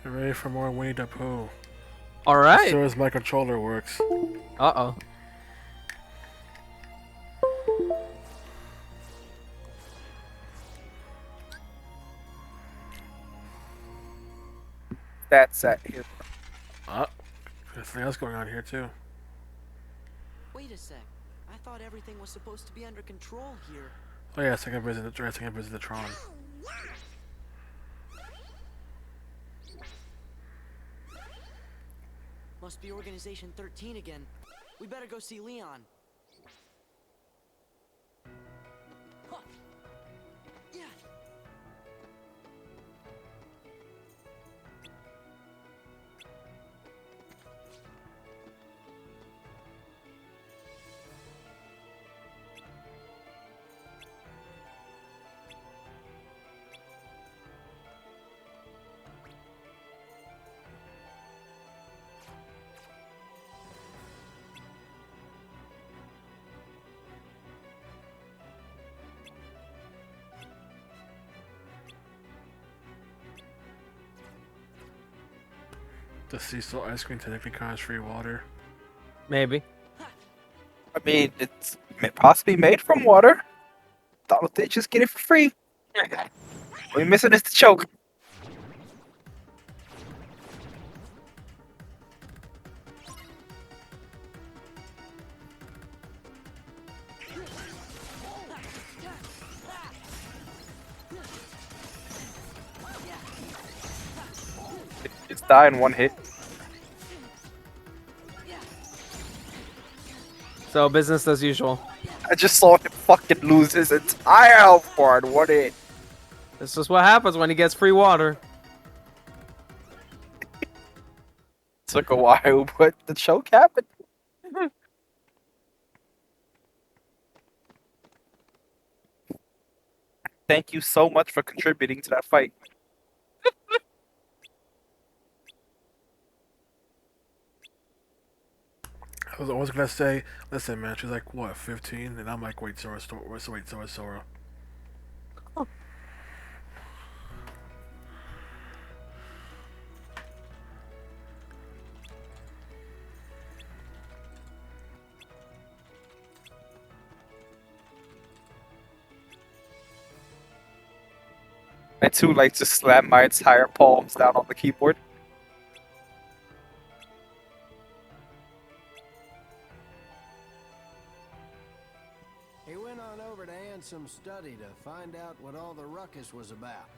I'm ready for more Winnie the Pooh. All As right. soon as my controller works. Uh-oh. That's at here. There's something else going on here too. Wait a sec. I thought everything was supposed to be under control here. Oh yeah, second visit the Tron. Must be Organization 13 again. We better go see Leon. Huh. Yeah. The sea salt ice cream technically counts free water. Maybe. I mean, it's possibly made from water. Thought they just get it for free. What we missing is the choke. It's die in one hit. So business as usual. I just saw him fucking lose his entire health bar in one hit. This is what happens when he gets free water. Took a while, but the choke happened. Thank you so much for contributing to that fight. I was gonna say, listen, man. She's like, what, 15? And I'm like, wait, Sora. I too like to slam my entire palms down on the keyboard. He went on over to Ansom's study to find out what all the ruckus was about.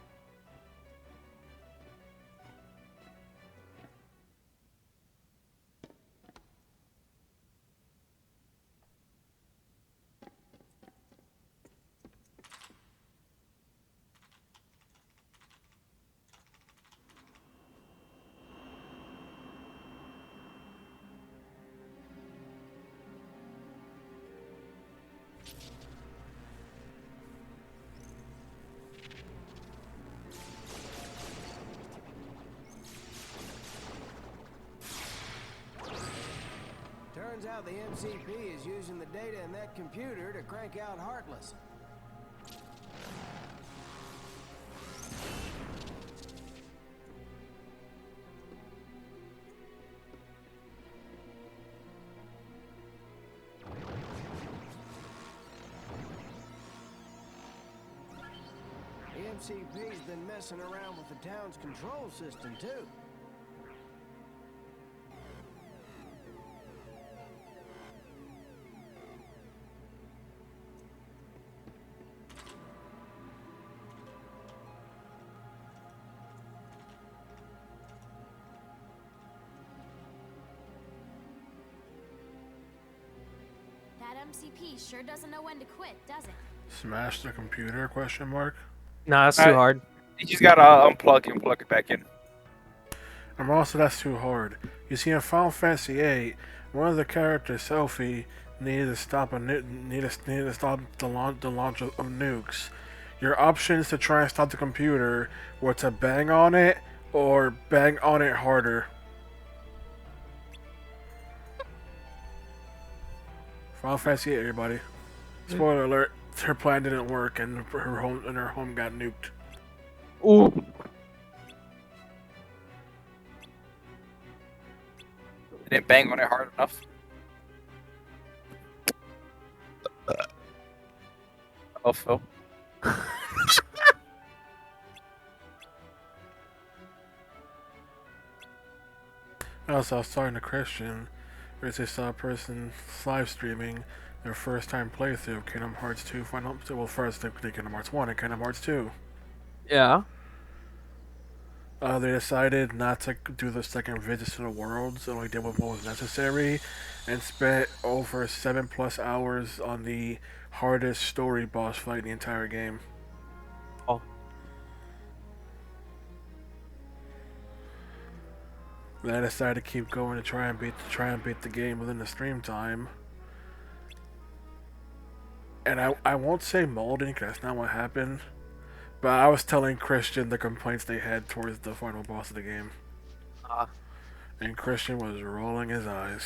Turns out the MCP is using the data in that computer to crank out Heartless. The MCP's been messing around with the town's control system, too. That MCP sure doesn't know when to quit, does it? Smash the computer? Question mark. Nah, that's too hard. You just gotta unplug and plug it back in. And also, that's too hard. You see, in Final Fantasy VIII, one of the characters, Sophie, needed to stop the launch of nukes. Your options to try and stop the computer were to bang on it or bang on it harder. Final Fantasy VIII, everybody. Spoiler alert: her plan didn't work, and her home got nuked. Ooh. Didn't bang on it hard enough. Oh, Phil. Also, I was talking to Christian, where they saw a person live streaming their first time playthrough of Kingdom Hearts 2 Final. Well, first they played Kingdom Hearts 1 and Kingdom Hearts 2. Yeah. They decided not to do the second visit to the worlds, only did what was necessary, and spent over 7+ hours on the hardest story boss fight in the entire game. Oh. Then I decided to keep going to try and beat the game within the stream time. And I won't say molding because that's not what happened. But I was telling Christian the complaints they had towards the final boss of the game. And Christian was rolling his eyes.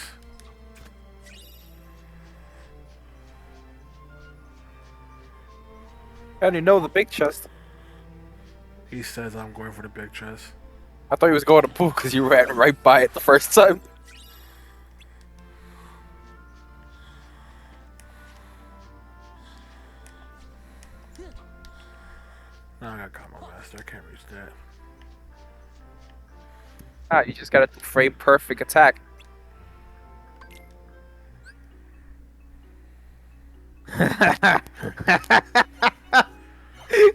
I only know the big chest. He says I'm going for the big chest. I thought he was going to pool because you ran right by it the first time. Now I got Combo Master. I can't reach that. Ah, you just got a frame perfect attack.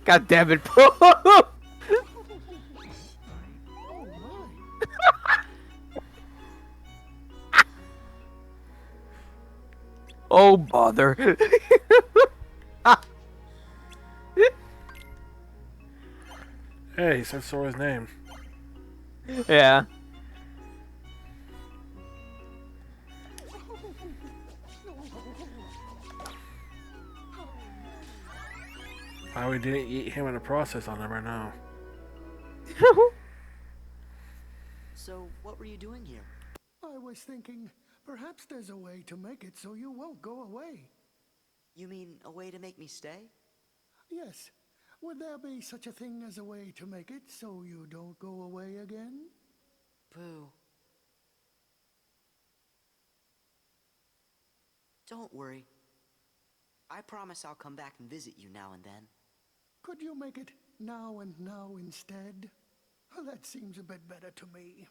God damn it. Oh, bother. Hey, he said Sora's name. Yeah. How we didn't eat him in the process, I'll never know. So, what were you doing here? I was thinking, perhaps there's a way to make it so you won't go away. You mean a way to make me stay? Yes. Would there be such a thing as a way to make it so you don't go away again? Pooh. Don't worry. I promise I'll come back and visit you now and then. Could you make it now and now instead? That seems a bit better to me.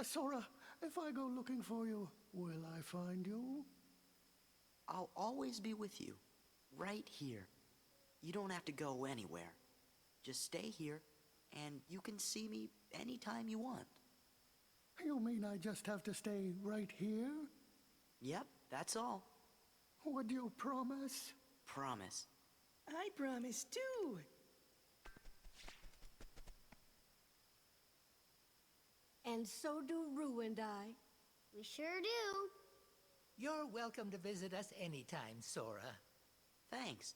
Sora, if I go looking for you, will I find you? I'll always be with you, right here. You don't have to go anywhere. Just stay here, and you can see me anytime you want. You mean I just have to stay right here? Yep, that's all. Would you promise? Promise. I promise too. And so do Rue and I. We sure do. You're welcome to visit us anytime, Sora. Thanks.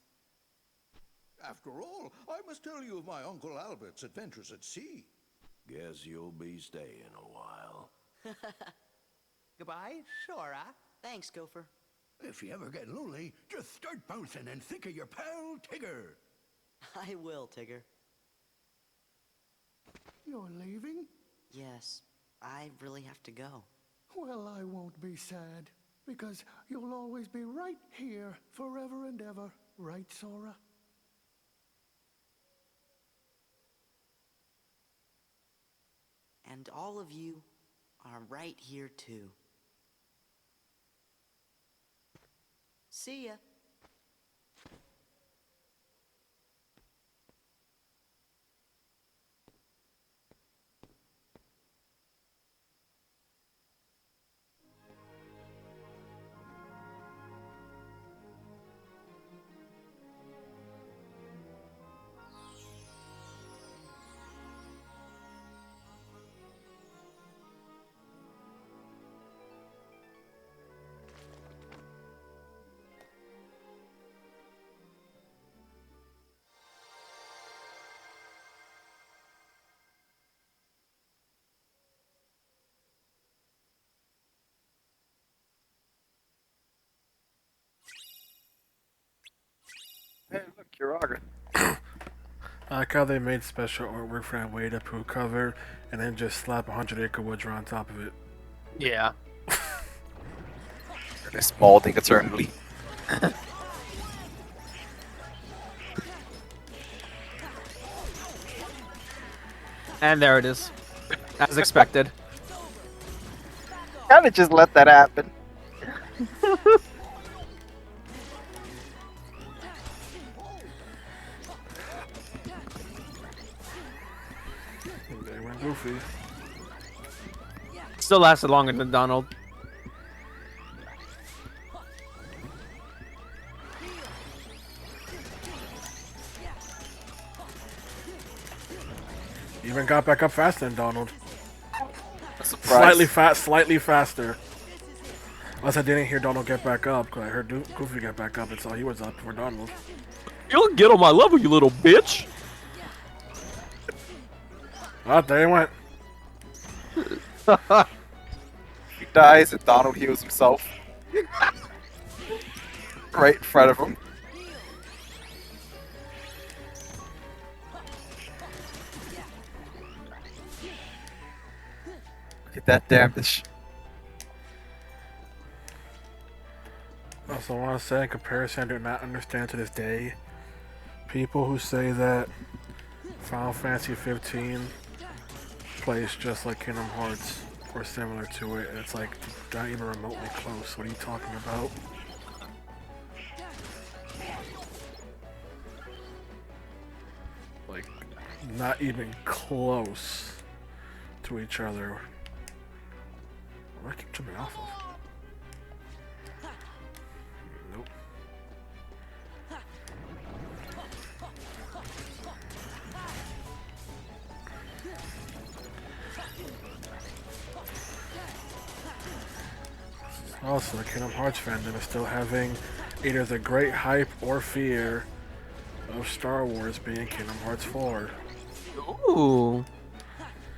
After all, I must tell you of my Uncle Albert's adventures at sea. Guess you'll be staying a while. Goodbye, Sora. Thanks, Gopher. If you ever get lonely, just start bouncing and think of your pal Tigger. I will, Tigger. You're leaving? Yes, I really have to go. Well, I won't be sad, because you'll always be right here forever and ever, right, Sora? And all of you are right here too. See ya. Hey, look, Kiraga. I like how they made special artwork for that Way to Pooh cover and then just slap 100 Acre Woodra on top of it. Yeah. They're smalding eternally. And there it is. As expected. Kinda just let that happen. They went goofy. Still lasted longer than Donald. Even got back up faster than Donald. Surprise. Slightly faster. Unless I didn't hear Donald get back up, because I heard Goofy get back up and saw he was up before Donald. You'll get on my level, you little bitch. Oh, there he went. He dies and Donald heals himself. Right in front of him. Look at that damage. Also, I want to say, in comparison, I do not understand to this day people who say that Final Fantasy 15 plays just like Kingdom Hearts or similar to it. It's like not even remotely close. What are you talking about? Like, not even close to each other. What do I keep jumping off of? Nope. Also, the Kingdom Hearts fandom is still having either the great hype or fear of Star Wars being Kingdom Hearts 4. Ooh.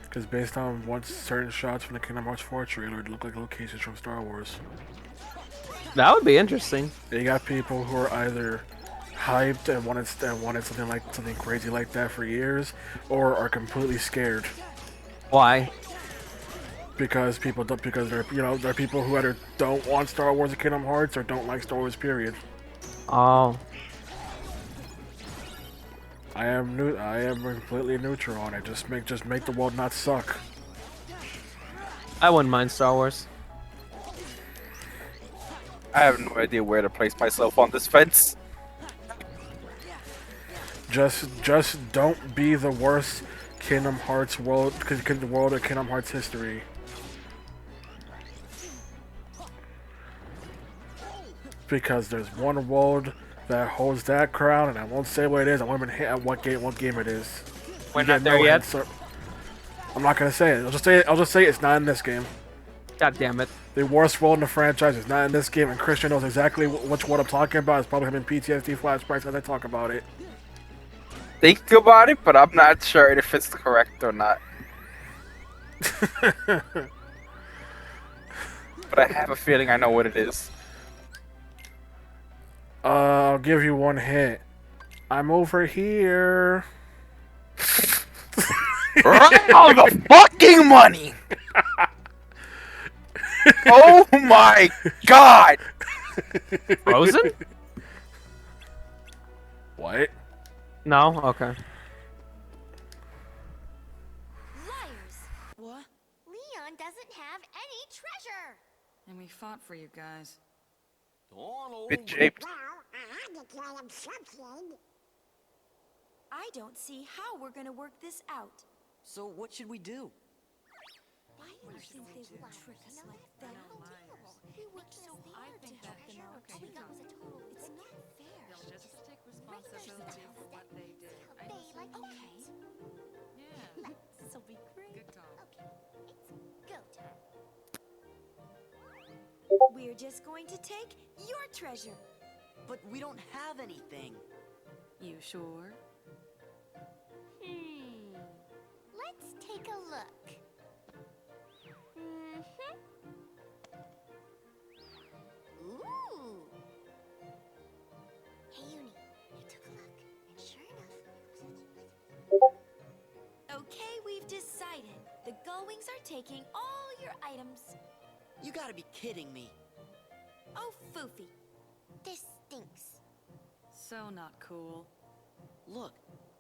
Because based on what certain shots from the Kingdom Hearts 4 trailer, it looked like locations from Star Wars. That would be interesting. You got people who are either hyped and wanted something crazy like that for years, or are completely scared Why? because there are people who either don't want Star Wars or Kingdom Hearts or don't like Star Wars. Period. Oh. I am completely neutral on it. Just make the world not suck. I wouldn't mind Star Wars. I have no idea where to place myself on this fence. Just don't be the worst Kingdom Hearts world of Kingdom Hearts history. Because there's one world that holds that crown, and I won't say what it is. I won't even hit at what game it is. We're You not get there yet? answer. I'm not gonna say it. I'll just say it's not in this game. God damn it. The worst world in the franchise is not in this game, and Christian knows exactly which one I'm talking about. It's probably having PTSD flashbacks as I talk about it. Think about it, but I'm not sure if it's correct or not. But I have a feeling I know what it is. I'll give you one hint. I'm over here. Right on the fucking money! Oh my god! Frozen? What? No? Okay. Liars! What? Leon doesn't have any treasure! And we fought for you guys. Bit shaped. I don't see how we're gonna work this out. So what should we do? Why do you think they would trick us like that? We worked so hard to help them out. Okay, All we got was a total. It's not fair. They'll just take responsibility for what they did. Okay. Yeah. This'll be great. Good call. Okay, it's go time. We're just going to take your treasure. But we don't have anything. You sure? Let's take a look. Ooh. Hey, Uni, I took a look, and sure enough. Okay, we've decided. The Gullwings are taking all your items. You gotta be kidding me. Oh, Foofy. This stinks. So not cool. Look,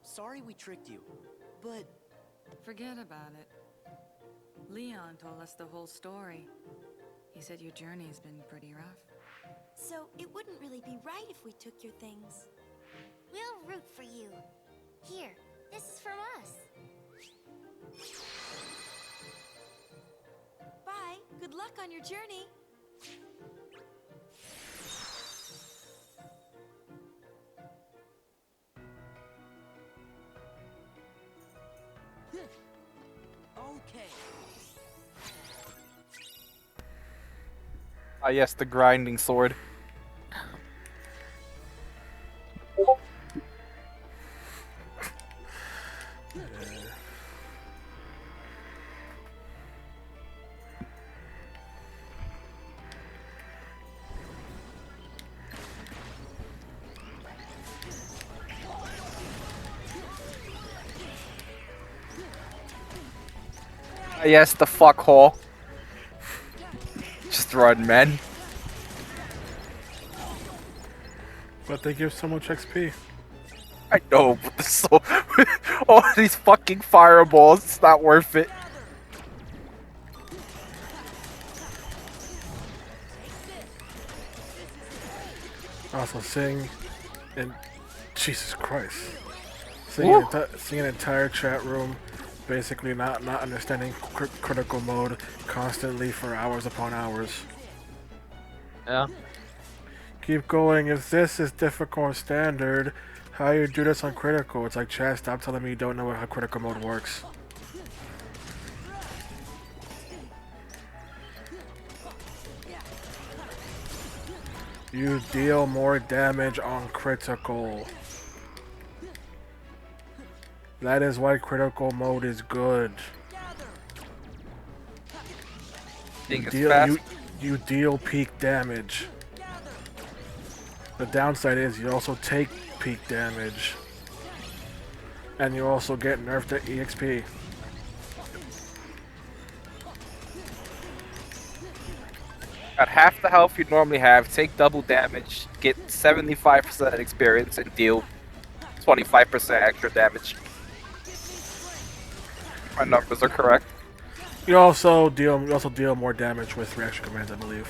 sorry we tricked you, but Forget about it. Leon told us the whole story. He said your journey's been pretty rough. So it wouldn't really be right if we took your things. We'll root for you. Here, this is from us. Bye. Good luck on your journey. okay. Ah, yes, the grinding sword. Ah, yes, the fuck hole. Just run, man. But they give so much XP. I know, but the so all these fucking fireballs, it's not worth it. Also, seeing, and Jesus Christ, Woo. seeing an entire chat room basically not understanding critical mode constantly for hours upon hours. Yeah. Keep going. If this is difficult standard, how you do this on critical? It's like, chat, stop telling me you don't know how critical mode works. You deal more damage on critical. That is why critical mode is good. Think it's fast. You deal peak damage. The downside is you also take peak damage. And you also get nerfed at EXP. At half the health you normally have, take double damage, get 75% experience, and deal 25% extra damage. My numbers are correct. You also deal more damage with reaction commands, I believe.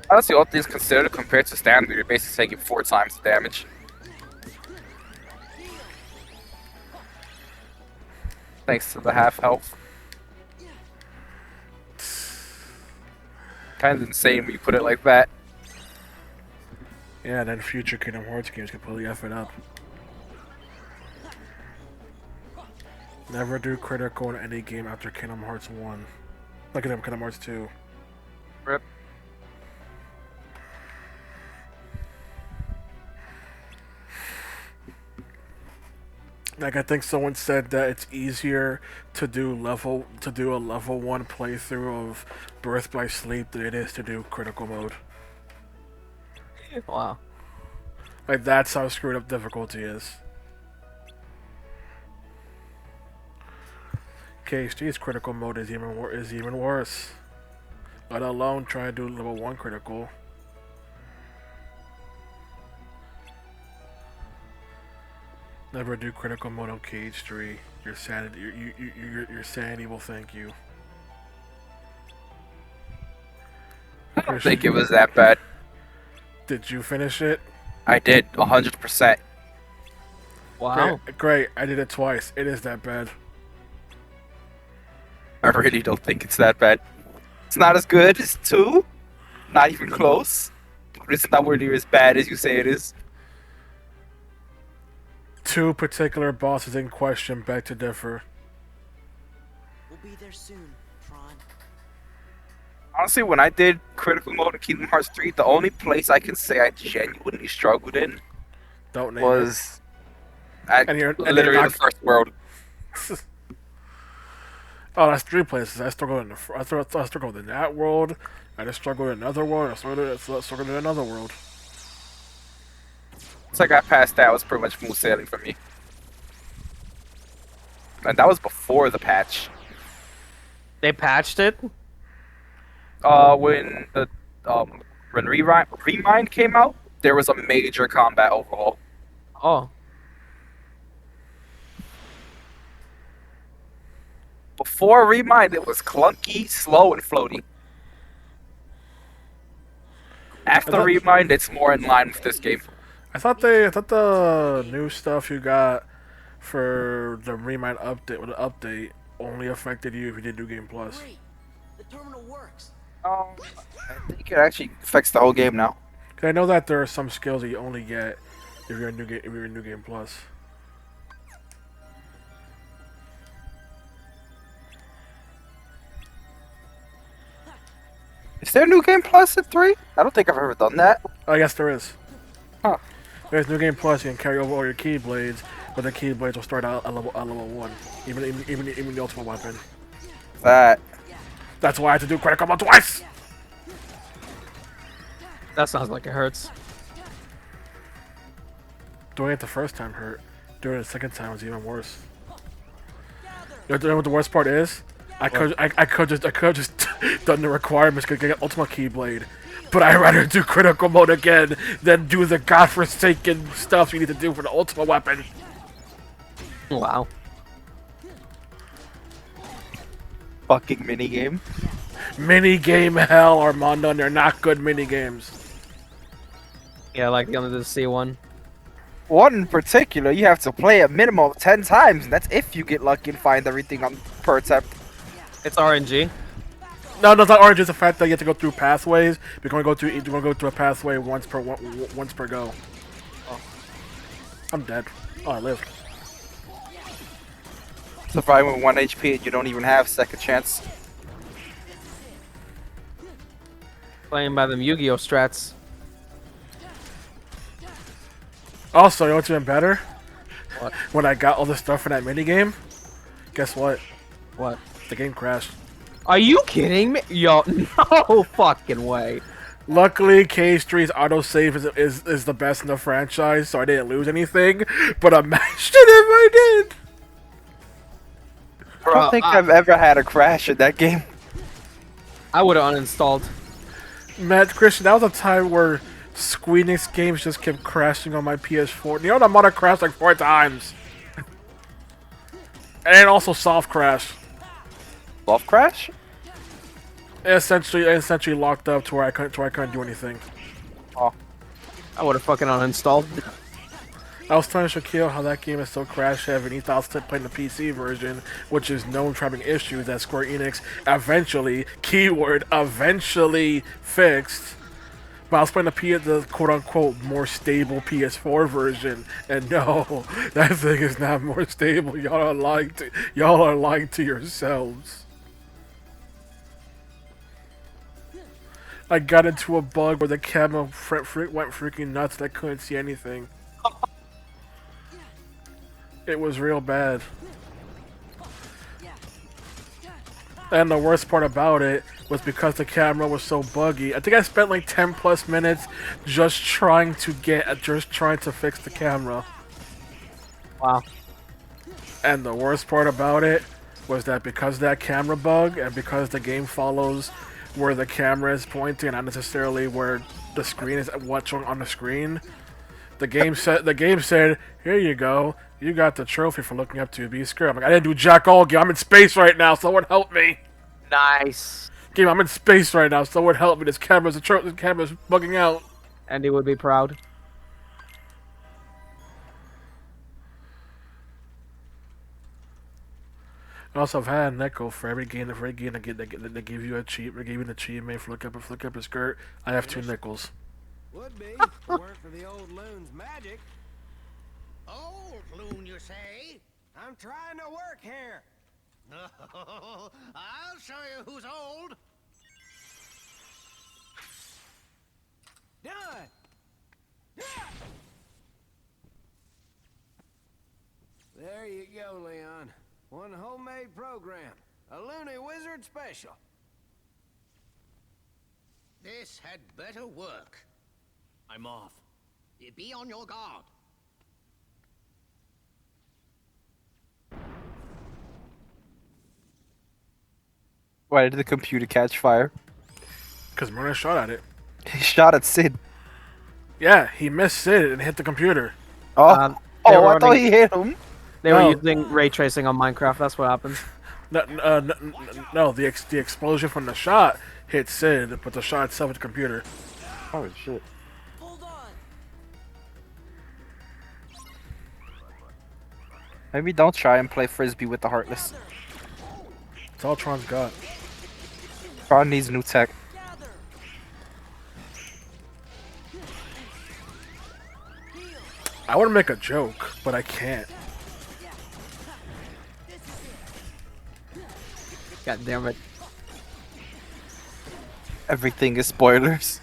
Honestly, all things considered, compared to standard, you're basically taking 4 times the damage. Thanks to the half health. Kind of insane when you put it like that. Yeah, then future Kingdom Hearts games completely F it up. Never do critical in any game after Kingdom Hearts 1. Look at them, Kingdom Hearts 2. Rip. Like, I think someone said that it's easier to do a level 1 playthrough of Birth by Sleep than it is to do critical mode. Wow. Like, that's how screwed up difficulty is. KHD's critical mode is even worse. Let alone try to do level 1 critical. Never do critical mode on KH3. Your sanity will thank you. I don't think it was that bad. Did you finish it? I did, 100%. Wow. Great. I did it twice. It is that bad. I really don't think it's that bad. It's not as good as 2. Not even close. But it's not near as bad as you say it is. 2 particular bosses in question beg to differ. We'll be there soon, Tron. Honestly, when I did critical mode in Kingdom Hearts 3, the only place I can say I genuinely struggled in was at literally the first world. Oh, that's 3 places. I struggled in I struggled in that world. I just struggled in another world. I struggled in another world. Once I got past that, it was pretty much smooth sailing for me. and that was before the patch. They patched it? When the when Remind came out, there was a major combat overhaul. Oh. Before Remind, it was clunky, slow, and floaty. After Remind, it's more in line with this game. I thought the new stuff you got for the Remind update with the update only affected you if you did New Game Plus. Great. The terminal works. I think it actually affects the whole game now. Cause I know that there are some skills that you only get if you're in New Game Plus. Is there New Game Plus at 3? I don't think I've ever done that. Oh, yes, there is. Huh. There's New Game Plus. You can carry over all your Keyblades, but the Keyblades will start out at level 1, even the Ultimate Weapon. That's why I had to do critical combo twice. That sounds like it hurts. Doing it the first time hurt. Doing it the second time was even worse. You know what the worst part is? I could just done the requirements to get Ultimate Keyblade, but I'd rather do critical mode again than do the godforsaken stuff you need to do for the Ultimate Weapon. Wow. Fucking minigame. Minigame hell, Armando, and they're not good minigames. Yeah, like the under the sea one. One in particular, you have to play a minimum of 10 times, and that's if you get lucky and find everything on per attempt. It's RNG. No, it's not RNG. It's the fact that you have to go through pathways. You're gonna go through a pathway once per go. Oh. I'm dead. Oh, I lived. Surviving with 1 HP and you don't even have second chance. Playing by them Yu-Gi-Oh strats. Also, you know what's even better? What? When I got all the stuff for that minigame, guess what? What? The game crashed. Are you kidding me? Yo, no fucking way. Luckily, KH3's autosave is the best in the franchise, so I didn't lose anything. But imagine if I did! I don't think I've ever had a crash in that game. I would have uninstalled. Matt, Christian, that was a time where Squeenix games just kept crashing on my PS4. You know the mod crashed like 4 times. And also soft crash. Soft crash? It essentially locked up to where I couldn't do anything. Oh. I would have fucking uninstalled. I was telling Shaquille how that game is so crash heavy, and he thought I was playing the PC version, which is known for having issues that Square Enix eventually fixed. But I was playing the quote-unquote more stable PS4 version, and no, that thing is not more stable. Y'all are lying to yourselves. I got into a bug where the camera went freaking nuts and I couldn't see anything. It was real bad. And the worst part about it was because the camera was so buggy. I think I spent like 10 plus minutes just trying to fix the camera. Wow. And the worst part about it was that because of that camera bug and because the game follows where the camera is pointing and not necessarily where the screen is what's on the screen, the game said, "Here you go. You got the trophy for looking up to be scared." I'm like, I didn't do jack all game. I'm in space right now. Someone help me. Nice. Game, I'm in space right now. Someone help me. This camera's bugging out. Andy would be proud. I also have had an echo for every game they give you they gave you an achievement for flick up your skirt. I have 2 nickels. Would be, if it weren't for the old loon's magic. Old loon, you say? I'm trying to work here. Oh, I'll show you who's old. Done. There you go, Leon. One homemade program. A Looney Wizard special. This had better work. I'm off. Be on your guard. Why did the computer catch fire? Because Myrna shot at it. He shot at Sid. Yeah, he missed Sid and hit the computer. Oh, I thought he hit him. They were using ray tracing on Minecraft. That's what happened. No, the explosion from the shot hit Sid, but the shot itself hit the computer. Oh shit. Maybe don't try and play Frisbee with the Heartless. It's all Tron's got. Tron needs new tech. I want to make a joke, but I can't. God damn it. Everything is spoilers.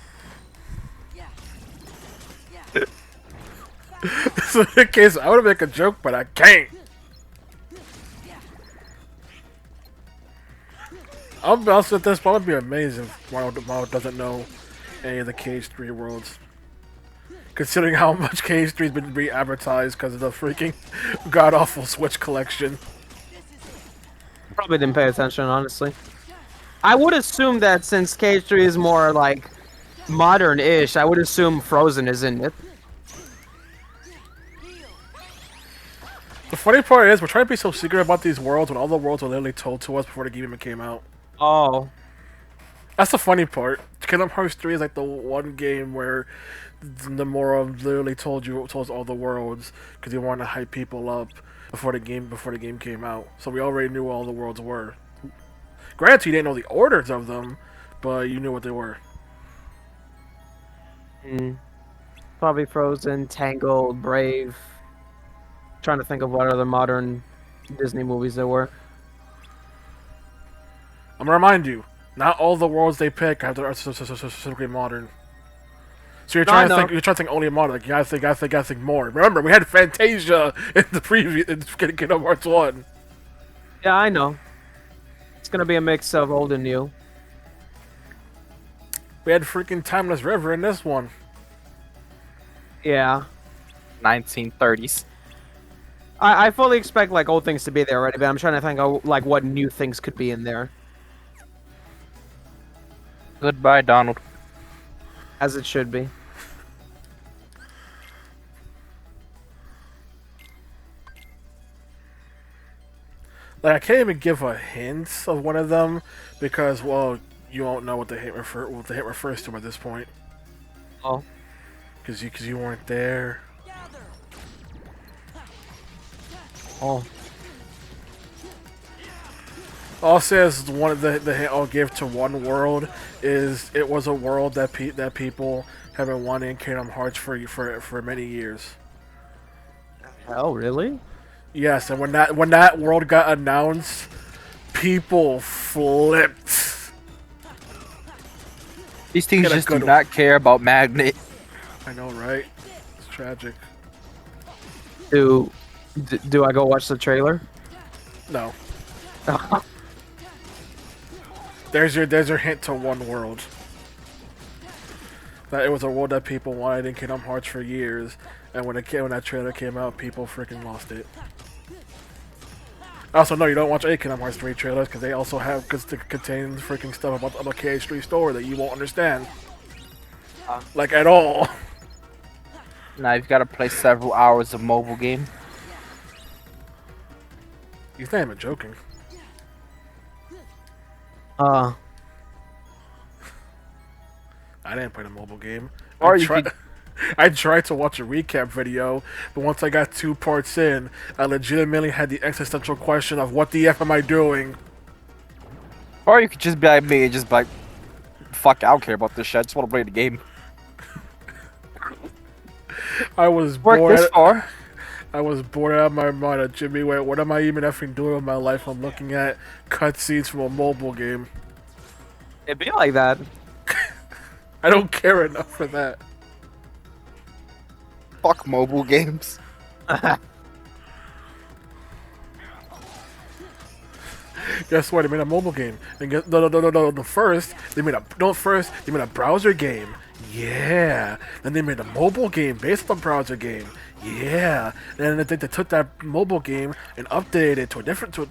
So in case I want to make a joke, but I can't. I'll be honest with this, but it would be amazing if Marvel doesn't know any of the KH3 worlds. Considering how much KH3 has been re-advertised because of the freaking god-awful Switch collection. Probably didn't pay attention, honestly. I would assume that since KH3 is more, like, modern-ish, I would assume Frozen is in it. The funny part is, we're trying to be so secret about these worlds when all the worlds were literally told to us before the game even came out. Oh. That's the funny part. Kingdom Hearts 3 is like the one game where Nomura literally told us all the worlds because he wanted to hype people up before the game came out. So we already knew what all the worlds were. Granted, you didn't know the orders of them, but you knew what they were. Probably Frozen, Tangled, Brave. Trying to think of what other modern Disney movies there were. I'm gonna remind you, not all the worlds they pick are specifically modern. So you're trying to think only modern. Like you gotta think more. Remember, we had Fantasia in the preview in Kingdom Hearts 1. Yeah, I know. It's gonna be a mix of old and new. We had freaking Timeless River in this one. Yeah. 1930s. I fully expect like old things to be there already, but I'm trying to think of like what new things could be in there. Goodbye, Donald. As it should be. Like I can't even give a hint of one of them because, well, you won't know what the hint refers to at this point. Oh. Because you weren't there. Oh. All it says one of the hint I'll give to one world is it was a world that people have been wanting Kingdom Hearts for many years. Oh, really? Yes, and when that world got announced, people flipped. These things just do not care about Magnet. I know, right? It's tragic. Do I go watch the trailer? No. There's your hint to one world. That it was a world that people wanted in Kingdom Hearts for years, and when that trailer came out, people freaking lost it. Also, no, you don't watch any Kingdom Hearts 3 trailers because they also contain freaking stuff about the KH3 story that you won't understand. Like at all. Now you've got to play several hours of mobile game. He's not even joking. I didn't play the mobile game. Or I tried to watch a recap video, but once I got 2 parts in, I legitimately had the existential question of what the F am I doing? Or you could just be like me and just be like, fuck, I don't care about this shit, I just want to play the game. I was bored. I was bored out of my mind. Jimmy went, what am I even effing doing with my life? I'm looking at cutscenes from a mobile game. It'd be like that. I don't care enough for that. Fuck mobile games. Guess what? They made a mobile game. And no. First they made a browser game. Yeah. Then they made a mobile game based on the browser game. Yeah. And I think they took that mobile game and updated it to a different to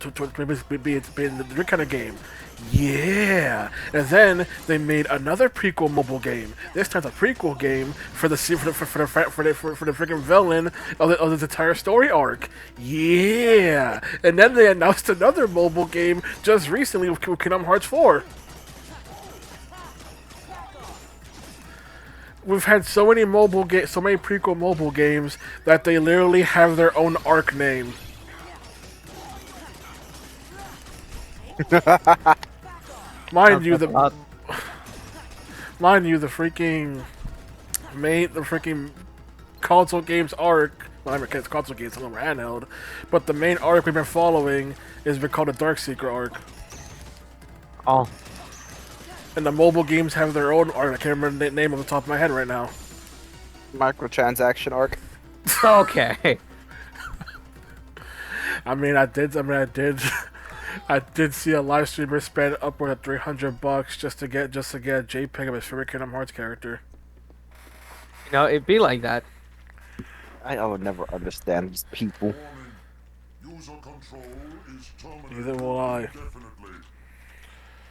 be a different kind of game. Yeah. And then they made another prequel mobile game. This time's a prequel game for the freaking villain of this entire story arc. Yeah. And then they announced another mobile game just recently with Kingdom Hearts 4. We've had so many so many prequel mobile games that they literally have their own arc name. Mind you, the freaking console games arc. Well, I mean, it's console games, some of them are handheld, but the main arc we've been following has been called the Darkseeker arc. Oh. And the mobile games have their own arc. I can't remember the name off the top of my head right now. Microtransaction arc. Okay. I did see a live streamer spend upward of $300 just to get a JPEG of his favorite Kingdom Hearts character. You know, it'd be like that. I would never understand these people. Neither will I.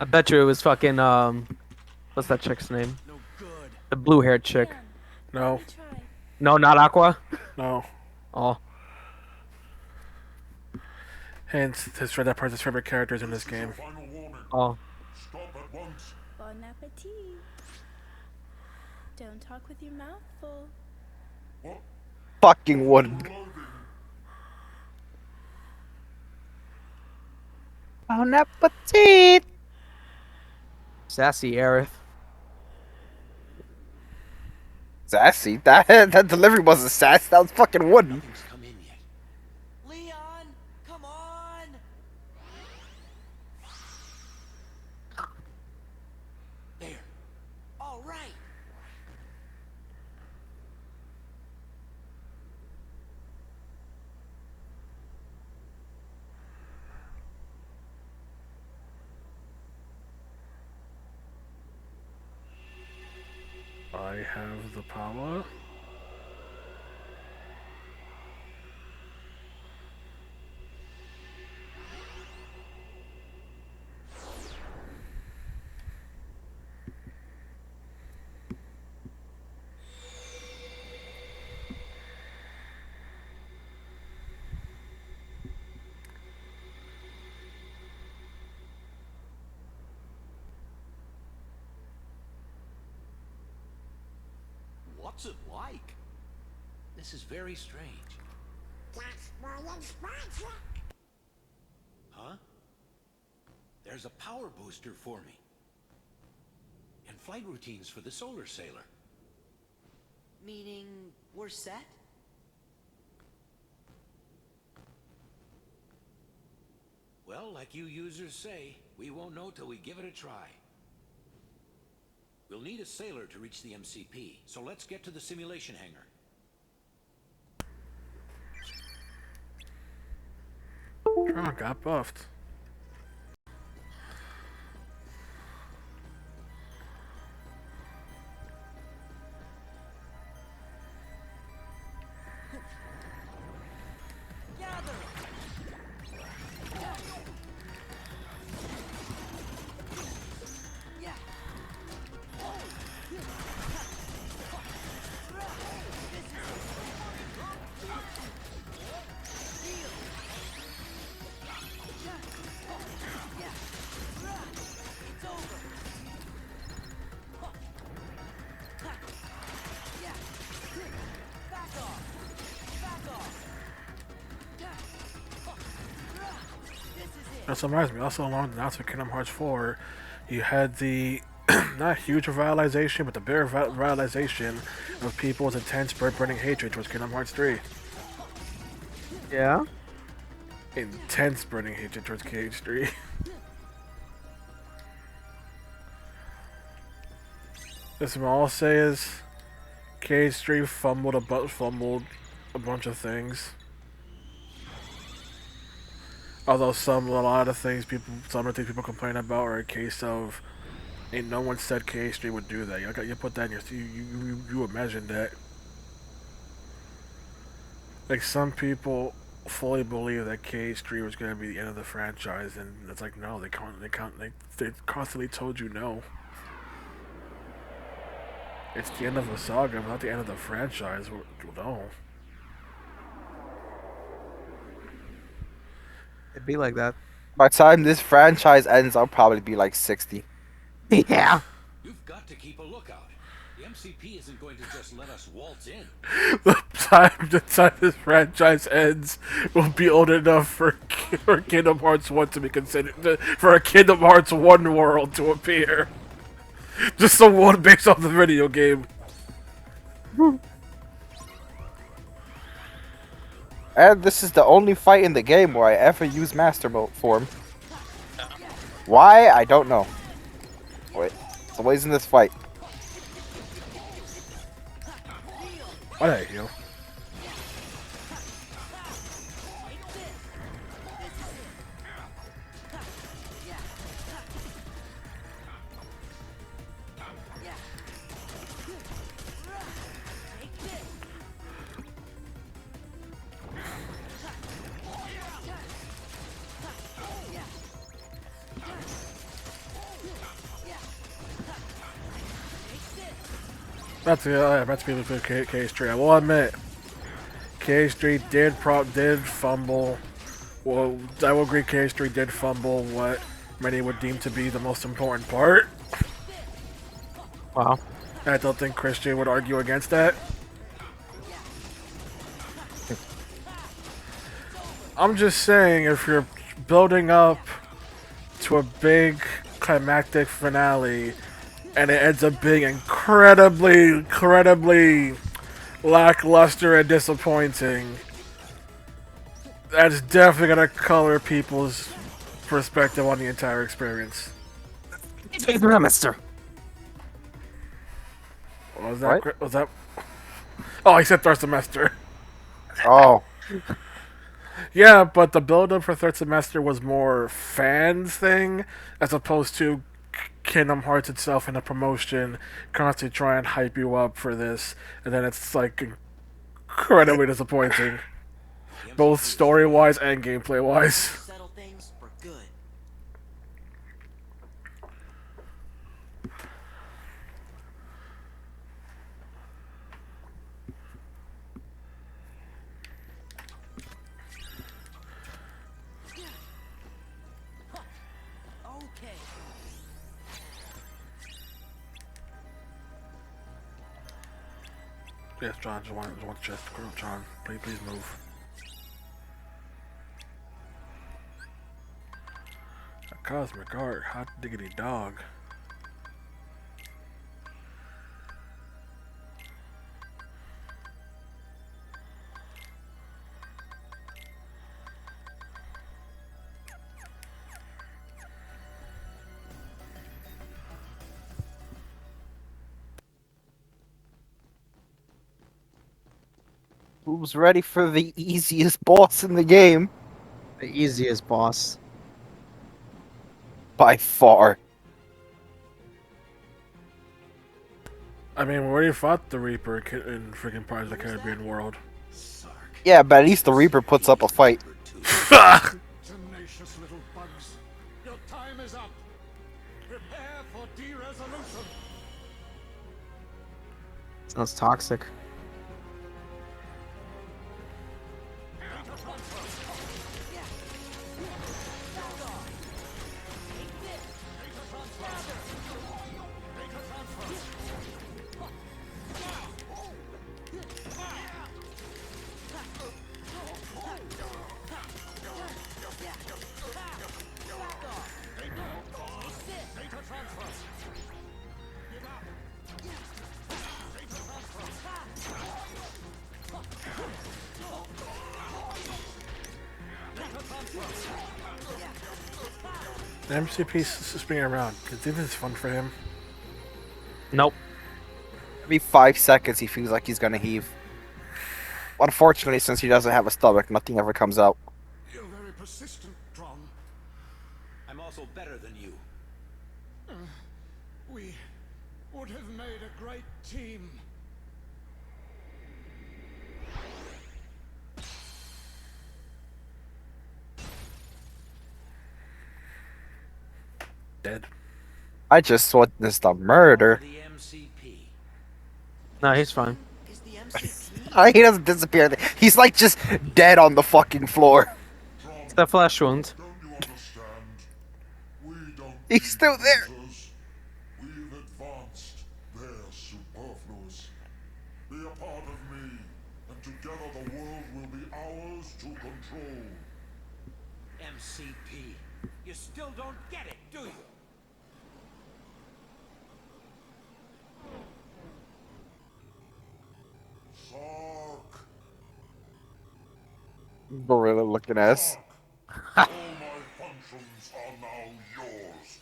I bet you it was fucking what's that chick's name? The blue-haired chick. No. No, not Aqua. No. Oh. Hence, that person's favorite characters in this game. Oh. Bon appetit. Don't talk with your mouth full. Fucking wood. Bon appetit. Sassy Aerith. Sassy? That delivery wasn't sassy. That was fucking wooden. Leon, come on! There. All right. I have the power. What's it like? This is very strange. Huh? There's a power booster for me. And flight routines for the solar sailor. Meaning we're set? Well, like you users say, we won't know till we give it a try. We'll need a sailor to reach the MCP, so let's get to the simulation hangar. Oh, got buffed. That reminds me, also along the announcement of Kingdom Hearts 4, you had the not huge revitalization, but the bare revitalization of people's intense burning hatred towards Kingdom Hearts 3. Yeah? Intense burning hatred towards KH3. This what I'll say is KH3 fumbled a bunch of things. Although some of the things people complain about are a case of Ain't no one said KH3 would do that. You put that in your you imagined that. Like some people fully believe that KH3 was going to be the end of the franchise, and it's like no, they constantly told you no. It's the end of the saga, but not the end of the franchise. No. It'd be like that. By the time this franchise ends, I'll probably be like 60. Yeah. You've got to keep a lookout. The MCP isn't going to just let us waltz in. the time this franchise ends, we'll be old enough for Kingdom Hearts 1 to be considered, for a Kingdom Hearts 1 world to appear. Just the one based off the video game. And this is the only fight in the game where I ever use Master Mode form. Why? I don't know. Wait, it's always in this fight. Why did I heal? That's be the KH3. I will admit, KH3 did fumble. Well, I will agree, KH3 did fumble what many would deem to be the most important part. Wow. I don't think Christian would argue against that. I'm just saying, if you're building up to a big climactic finale and it ends up being incredibly lackluster and disappointing, that's definitely gonna color people's perspective on the entire experience. Mister. Was that? What? Was that? Oh, I said third semester. Oh. Yeah, but the build-up for third semester was more fans thing, as opposed to Kingdom Hearts itself and the promotion constantly try and hype you up for this, and then it's like incredibly disappointing, both story-wise and gameplay-wise. Settle things for good. Yes, John, just want to chest. John, please move. A cosmic art, hot diggity dog. Who's ready for the easiest boss in the game? The easiest boss. By far. I mean, we already fought the Reaper in freaking Pirates of the Caribbean world. Yeah, but at least the Reaper puts up a fight. Tenacious little bugs. Your time is up. Prepare for de-resolution. Sounds toxic. The MCP spinning around. Do you think this is fun for him? Nope. Every 5 seconds he feels like he's gonna heave. Unfortunately, since he doesn't have a stomach, nothing ever comes out. You're very persistent, Tron. I'm also better than you. We would have made a great team. Dead. I just witnessed a murder. No, he's fine. He doesn't disappear. He's like just dead on the fucking floor. It's the flesh wound. He's still there. We've advanced. They're superfluous. Be a part of me, and together the world will be ours to control. MCP, you still don't get it, do you? Sark. Gorilla looking ass. All my functions are now yours.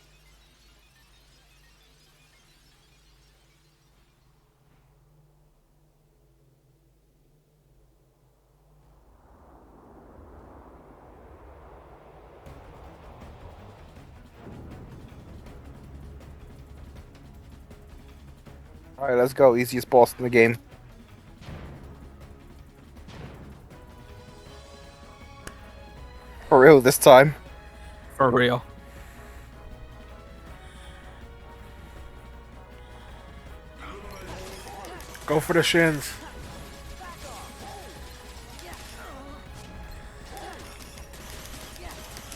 Alright, let's go. Easiest boss in the game. For real this time. For real. Go for the shins.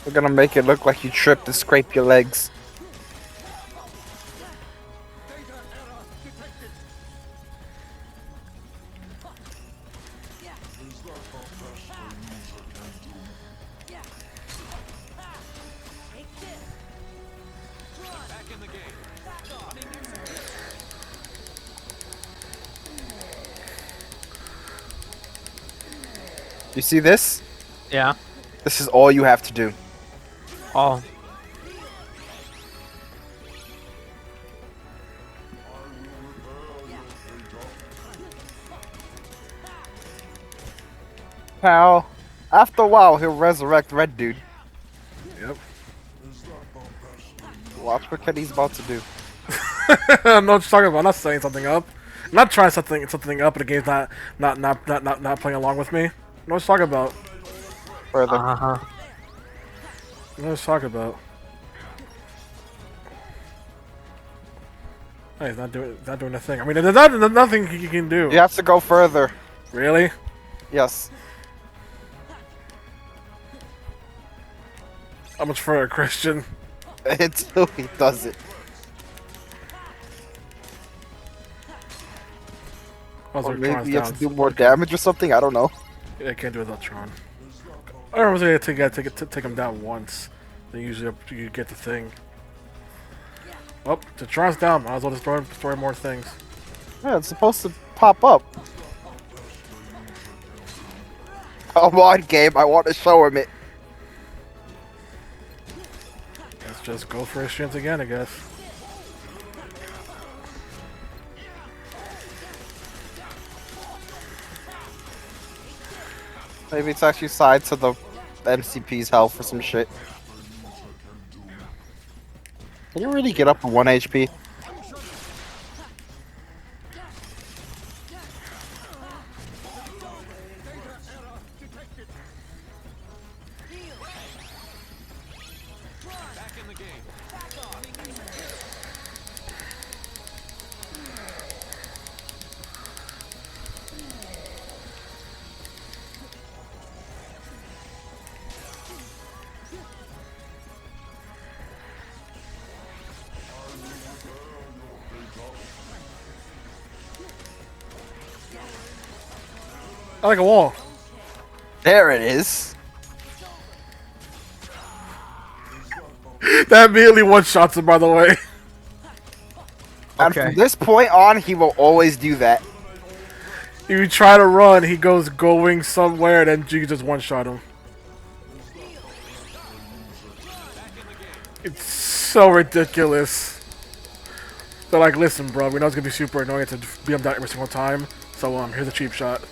We're gonna make it look like you tripped and scrape your legs. You see this? Yeah. This is all you have to do. Oh. Pal, after a while he'll resurrect Red Dude. Yep. Watch what Kenny's about to do. I'm not talking about. I'm not setting something up. I'm not trying something up, but the game's not playing along with me. What was talking about? Further. What was talking about? Hey, he's not doing a thing. I mean, there's nothing you can do. You have to go further. Really? Yes. How much further, Christian? Until he does it. Or maybe you have to do more damage or something. I don't know. Yeah, I can't do it without Tron. I was gonna take him down once. Then usually you get the thing. Oh, the Tron's down. Might as well destroy more things. Yeah, it's supposed to pop up. Come on, game. I want to show him it. Let's just go for his shins again, I guess. Maybe it's actually side to the MCP's health or some shit. Can you really get up to 1 HP? I like a wall. There it is. That immediately one-shots him, by the way. And from this point on, he will always do that. If you try to run, he goes going somewhere, and then you can just one-shot him. It's so ridiculous. They're like, listen, bro, we know it's gonna be super annoying to beat him down every single time. So, here's a cheap shot.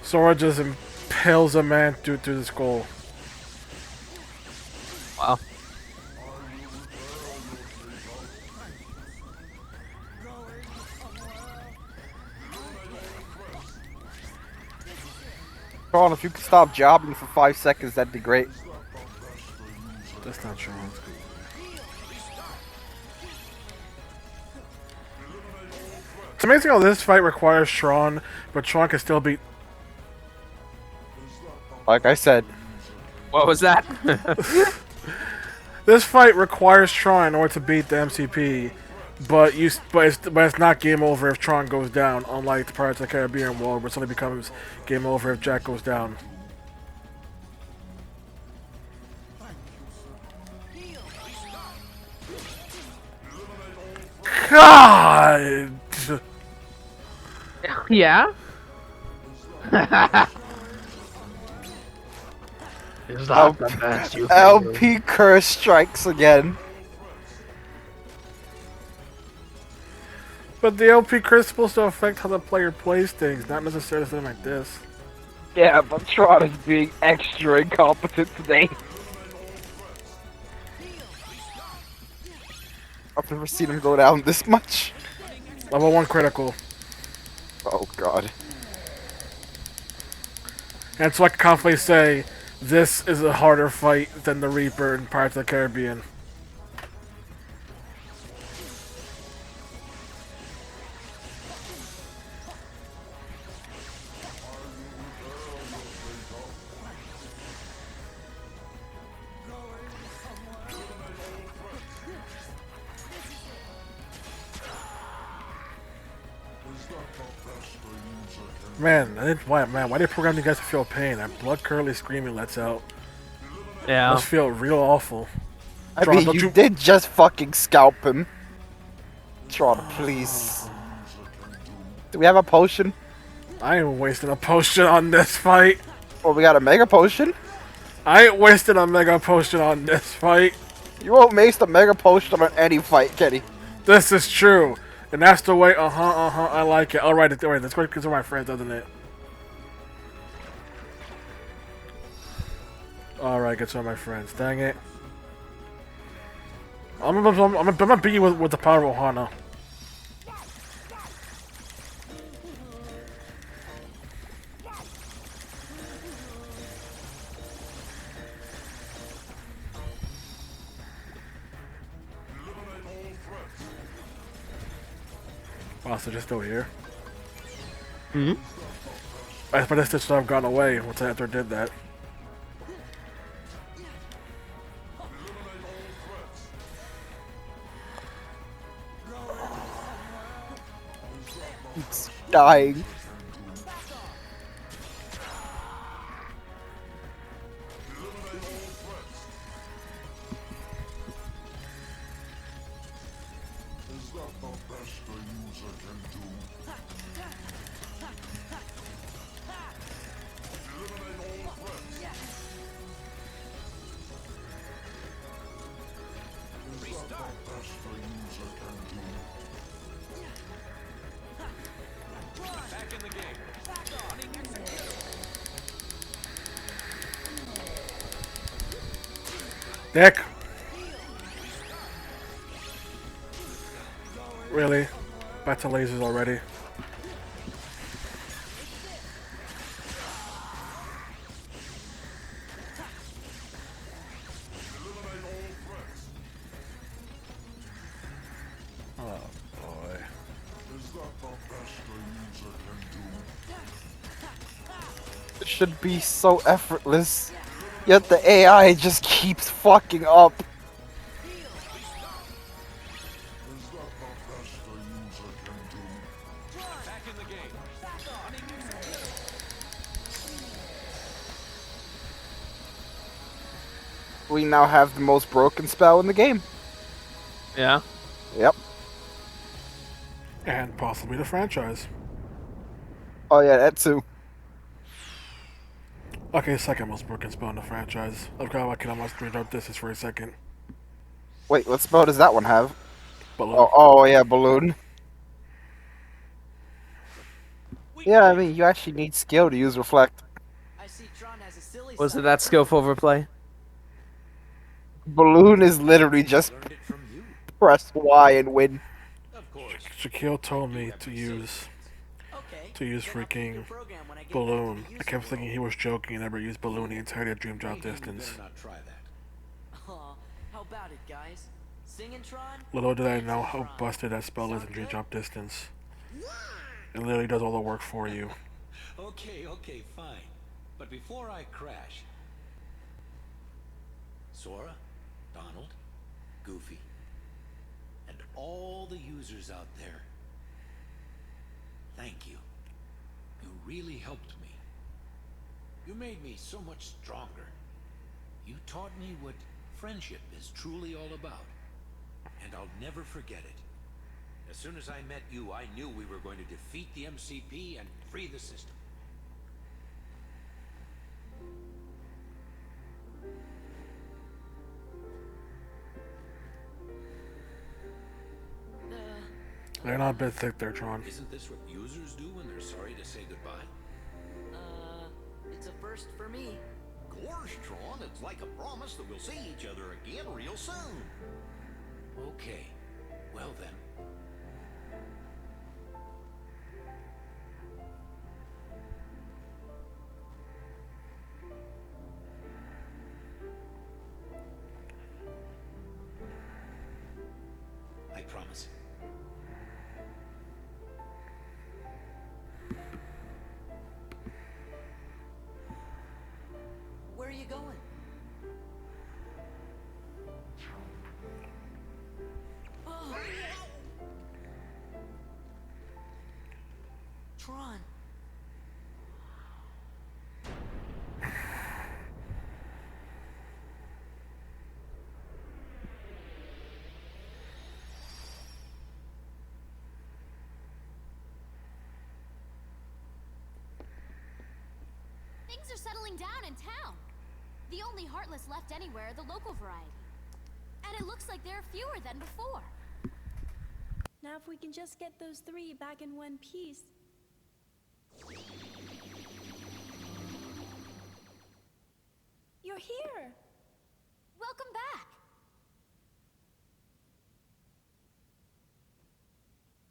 Sora just impales a man through the skull. Tron, if you could stop jobbing for 5 seconds, that'd be great. That's not Tron. It's amazing how this fight requires Tron, but Tron can still beat. Like I said. What was that? This fight requires Tron in order to beat the MCP, but it's not game over if Tron goes down. Unlike the Pirates of the Caribbean world, where it only becomes game over if Jack goes down. God. Yeah. Is that the best you can LP curse strikes again. But the LP curse is supposed to affect how the player plays things, not necessarily something like this. Yeah, but Tron is being extra incompetent today. I've never seen him go down this much. Level 1 critical. Oh god. And so I can confidently say, this is a harder fight than the Reaper in Pirates of the Caribbean. Man, why they program you guys to feel pain? That blood currently screaming lets out. Yeah. Must feel real awful. I mean, you did just fucking scalp him. Tron, please. Do we have a potion? I ain't wasting a potion on this fight. Well, we got a mega potion? I ain't wasting a mega potion on this fight. You won't waste a mega potion on any fight, Kenny. This is true. And that's the way, I like it. Alright, that's great because they're my friends, doesn't it? Alright, get some of my friends. Dang it. I'm gonna beat you with the power of Ohana. Wow, so they're still here? Hmm? I expect this should have gone away once I after did that. It's dying. Dick! Really? Back to lasers already. Oh boy. It should be so effortless. Yet the AI just keeps fucking up. We now have the most broken spell in the game. Yeah. Yep. And possibly the franchise. Oh yeah, that too. Okay, second most broken spell in the franchise. I forgot I can almost restart this for a second. Wait, what spell does that one have? Balloon. Oh yeah, balloon. Yeah, I mean, you actually need skill to use reflect. Was it that skillful overplay? Balloon is literally just press Y and win. Shaquille told me to use freaking I get Balloon. back to the I kept thinking he was joking and never used balloon the entirety of Dream Drop Distance. Better not try that. Aw, how about it, guys? Singing Tron? Little did I know how busted that spell is in Dream Drop Distance. It literally does all the work for you. Okay, fine. But before I crash... Sora, Donald, Goofy, and all the users out there, thank you. You really helped me. You made me so much stronger. You taught me what friendship is truly all about. And I'll never forget it. As soon as I met you, I knew we were going to defeat the MCP and free the system. They're not a bit thick there, Tron. Isn't this what users do when they're sorry to say goodbye? It's a first for me. Gosh, Tron, it's like a promise that we'll see each other again real soon. Okay, well then. I promise. Where are you going? Oh. Tron. Things are settling down in town. The only Heartless left anywhere are the local variety. And it looks like there are fewer than before. Now if we can just get those 3 back in one piece. You're here! Welcome back!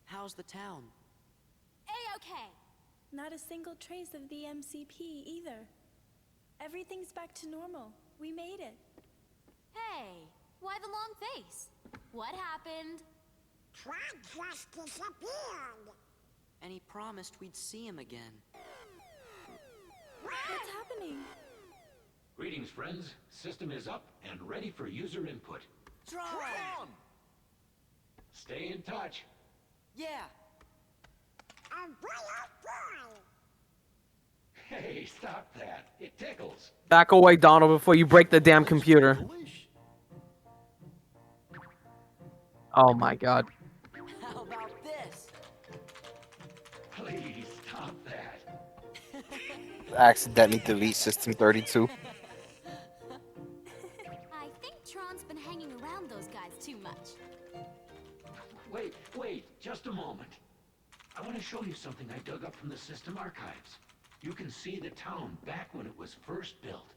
How's the town? A-okay. Not a single trace of the MCP either. Everything's back to normal. We made it. Hey, why the long face? What happened? Tron just disappeared. And he promised we'd see him again. What's happening? Greetings, friends. System is up and ready for user input. Tron! Stay in touch. Yeah. Oh boy, oh boy. Hey, stop that. It tickles. Back away, Donald, before you break the damn computer. Oh my god. How about this? Please stop that. Accidentally delete System 32. I think Tron's been hanging around those guys too much. Wait, just a moment. I want to show you something I dug up from the system archives. You can see the town back when it was first built.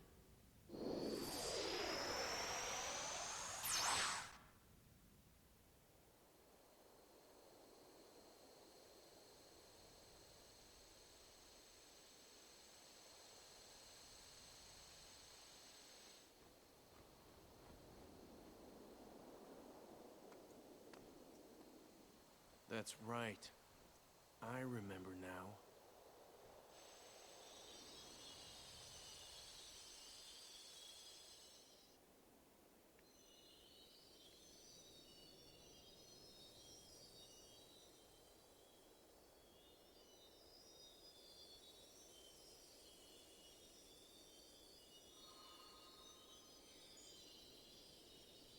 That's right. I remember now.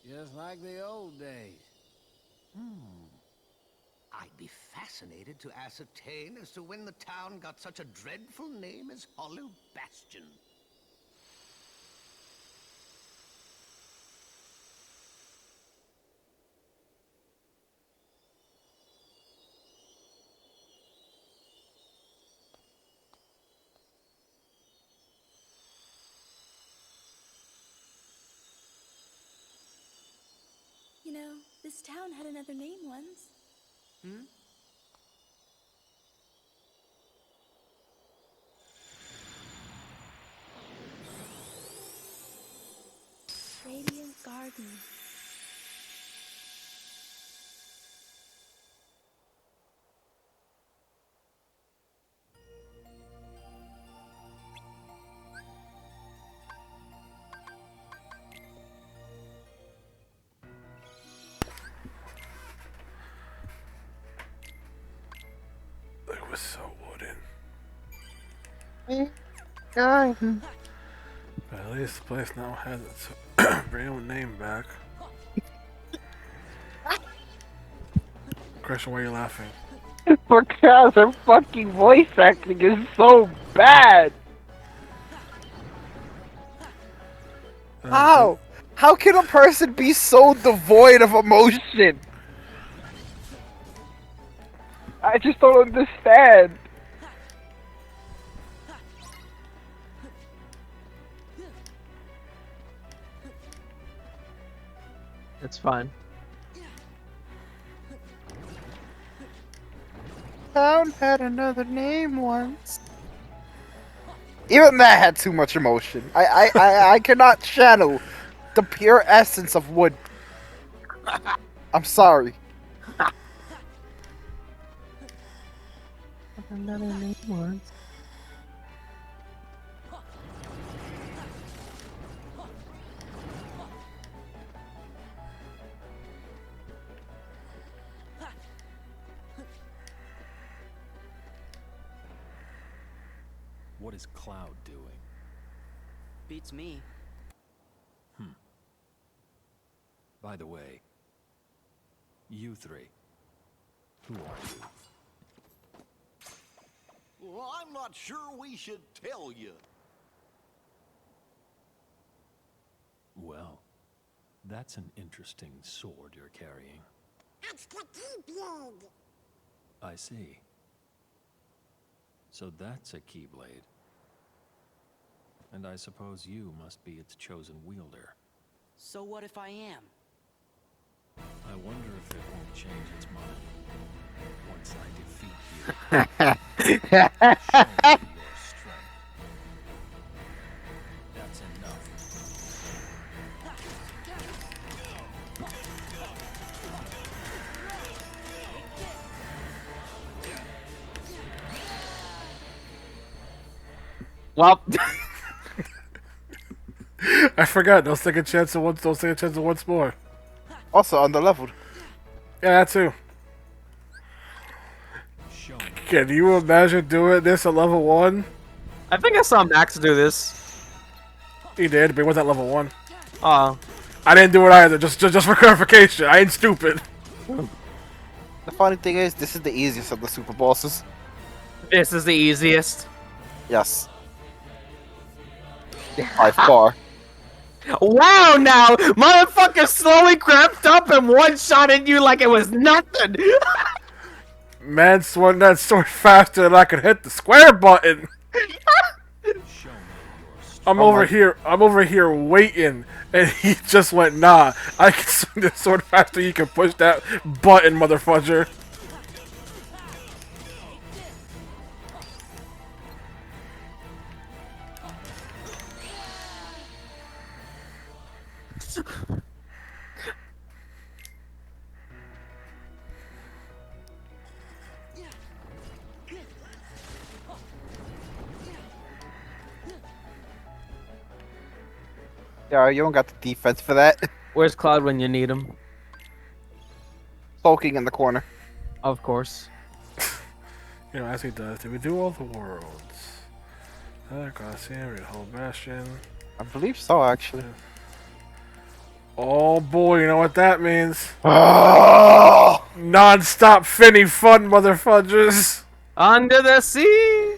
Just like the old days. I'd be fascinated to ascertain as to when the town got such a dreadful name as Hollow Bastion. You know, this town had another name once. me. It was so wooden. But at least the place now has its real name back. Christian, why are you laughing? Because her fucking voice acting is so bad. How? How can a person be so devoid of emotion? I just don't understand. It's fine. Town had another name once. Even that had too much emotion. I cannot channel the pure essence of wood. I'm sorry. Another name once. What is Cloud doing? Beats me. By the way, you three, who are you? Well, I'm not sure we should tell you. Well, that's an interesting sword you're carrying. That's the Keyblade. I see. So that's a Keyblade. And I suppose you must be its chosen wielder. So what if I am? I wonder if it won't change its mind once I defeat you. Show me your strength. That's enough. Well, I forgot. No second chance of once. No second chance of once more. Also underleveled. Yeah, that too. Can you imagine doing this at level 1? I think I saw Max do this. He did, but he wasn't at level 1. Oh. I didn't do it either. Just for clarification, I ain't stupid. The funny thing is, this is the easiest of the super bosses. This is the easiest. Yes. By far. Wow, now motherfucker slowly crept up and one-shotted you like it was nothing. Man swung that sword faster than I could hit the square button. I'm over here waiting, and he just went, nah, I can swing the sword faster, you can push that button, motherfucker. Yeah, you don't got the defense for that. Where's Cloud when you need him? Sulking in the corner. Of course. You know, as he does, did we do all the worlds? Garcia, Red Hole Bastion. I believe so, actually. Oh boy, you know what that means? Non-stop Finny fun, motherfuckers! Under the sea!